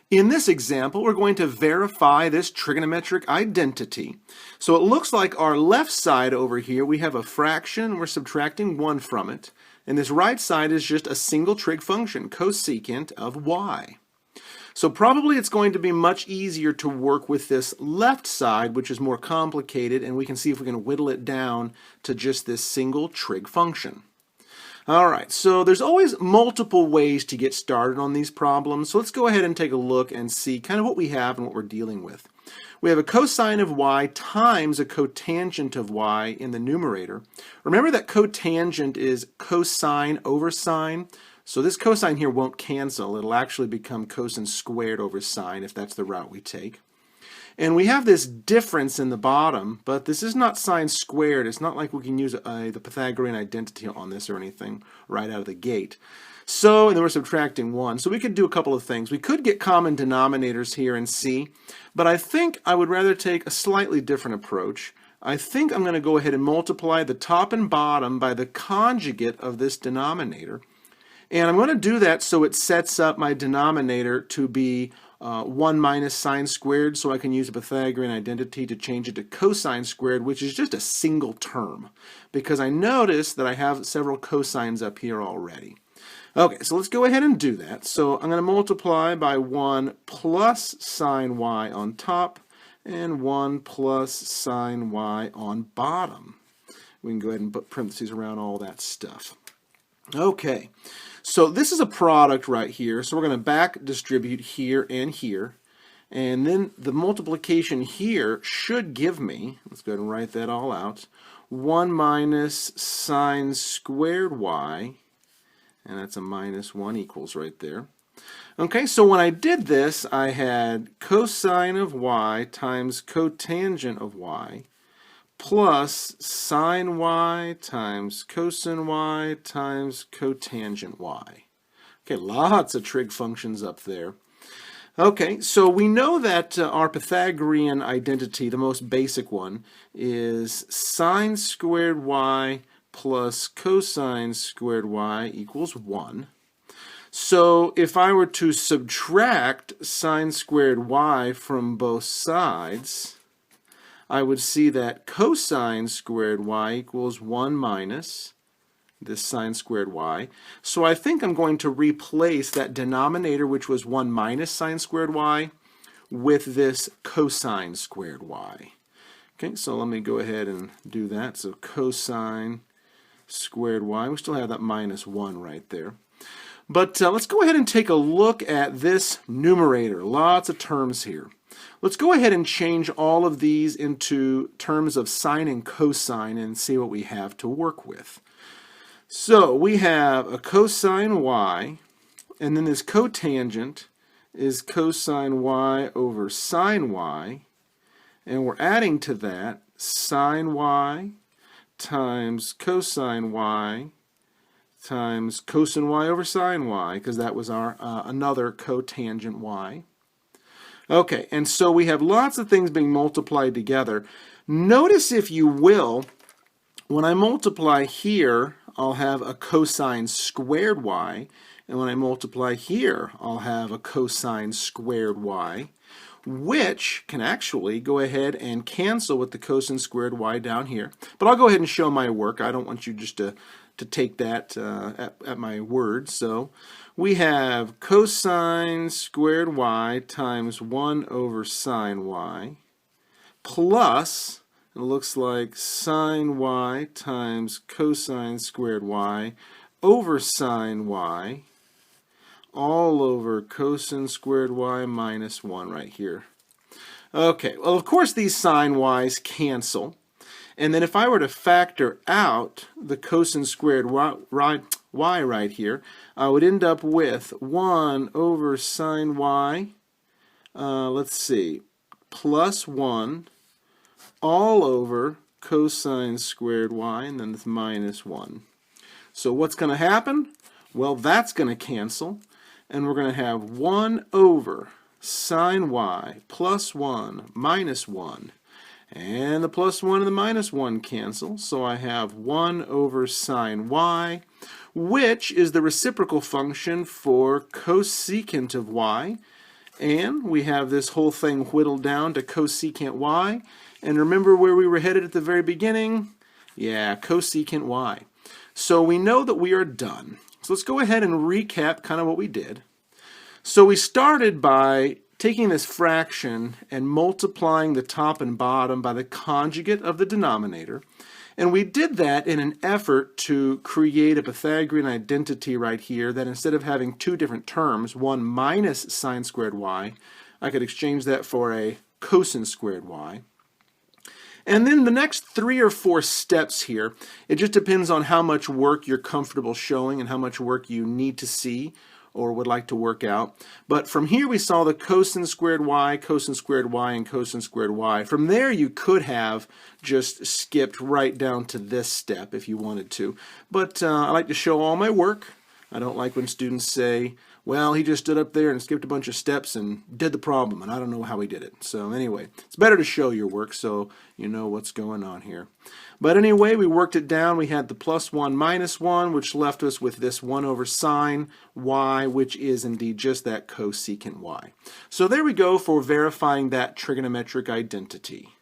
In this example, we're going to verify this trigonometric identity. So it looks like our left side over here, we have a fraction, we're subtracting 1 from it. And this right side is just a single trig function, cosecant of y. So probably it's going to be much easier to work with this left side, which is more complicated, and we can see if we can whittle it down to just this single trig function. All right, so there's always multiple ways to get started on these problems. So let's go ahead and take a look and see kind of what we have and what we're dealing with. We have a cosine of y times a cotangent of y in the numerator. Remember that cotangent is cosine over sine. So this cosine here won't cancel. It'll actually become cosine squared over sine if that's the route we take. And we have this difference in the bottom, but this is not sine squared. It's not like we can use the Pythagorean identity on this or anything right out of the gate. So, and then we're subtracting 1. So we could do a couple of things. We could get common denominators here and see, but I think I would rather take a slightly different approach. I think I'm going to go ahead and multiply the top and bottom by the conjugate of this denominator. And I'm going to do that so it sets up my denominator to be 1 minus sine squared, so I can use a Pythagorean identity to change it to cosine squared, which is just a single term, because I notice that I have several cosines up here already. Okay, so let's go ahead and do that. So I'm going to multiply by 1 plus sine y on top and 1 plus sine y on bottom. We can go ahead and put parentheses around all that stuff. Okay, so this is a product right here, so we're going to back distribute here, and then the multiplication here should give me, let's go ahead and write that all out, 1 minus sine squared y, and that's a minus 1 equals right there. Okay, so when I did this, I had cosine of y times cotangent of y, plus sine y times cosine y times cotangent y. Okay, lots of trig functions up there. Okay, so we know that our Pythagorean identity, the most basic one, is sine squared y plus cosine squared y equals 1. So if I were to subtract sine squared y from both sides, I would see that cosine squared y equals 1 minus this sine squared y. So I think I'm going to replace that denominator, which was 1 minus sine squared y, with this cosine squared y. Okay, so let me go ahead and do that. So cosine squared y. We still have that minus 1 right there. But let's go ahead and take a look at this numerator. Lots of terms here. Let's go ahead and change all of these into terms of sine and cosine and see what we have to work with. So we have a cosine y, and then this cotangent is cosine y over sine y, and we're adding to that sine y times cosine y times cosine y over sine y, because that was our another cotangent y. Okay, and so we have lots of things being multiplied together. Notice, if you will, when I multiply here, I'll have a cosine squared y, and when I multiply here, I'll have a cosine squared y, which can actually go ahead and cancel with the cosine squared y down here. But I'll go ahead and show my work. I don't want you just to take that at my word. So we have cosine squared y times 1 over sine y plus, it looks like, sine y times cosine squared y over sine y all over cosine squared y minus 1 right here. Okay, well, of course these sine y's cancel. And then if I were to factor out the cosine squared y right here, I would end up with 1 over sine y, let's see, plus 1 all over cosine squared y, and then it's minus 1. So what's going to happen? Well, that's going to cancel, and we're going to have 1 over sine y plus 1 minus 1. And the plus 1 and the minus 1 cancel, so I have 1 over sine y, which is the reciprocal function for cosecant of y. And we have this whole thing whittled down to cosecant y. And remember where we were headed at the very beginning? Yeah, cosecant y. So we know that we are done. So let's go ahead and recap kind of what we did. So we started by taking this fraction and multiplying the top and bottom by the conjugate of the denominator. And we did that in an effort to create a Pythagorean identity right here that instead of having two different terms, one minus sine squared y, I could exchange that for a cosine squared y. And then the next 3 or 4 steps here, it just depends on how much work you're comfortable showing and how much work you need to see or would like to work out. But from here we saw the cosine squared y, and cosine squared y. From there you could have just skipped right down to this step if you wanted to. But I like to show all my work. I don't like when students say, well, he just stood up there and skipped a bunch of steps and did the problem, and I don't know how he did it. So anyway, it's better to show your work so you know what's going on here. But anyway, we worked it down. We had the plus 1 minus 1, which left us with this 1 over sine y, which is indeed just that cosecant y. So there we go for verifying that trigonometric identity.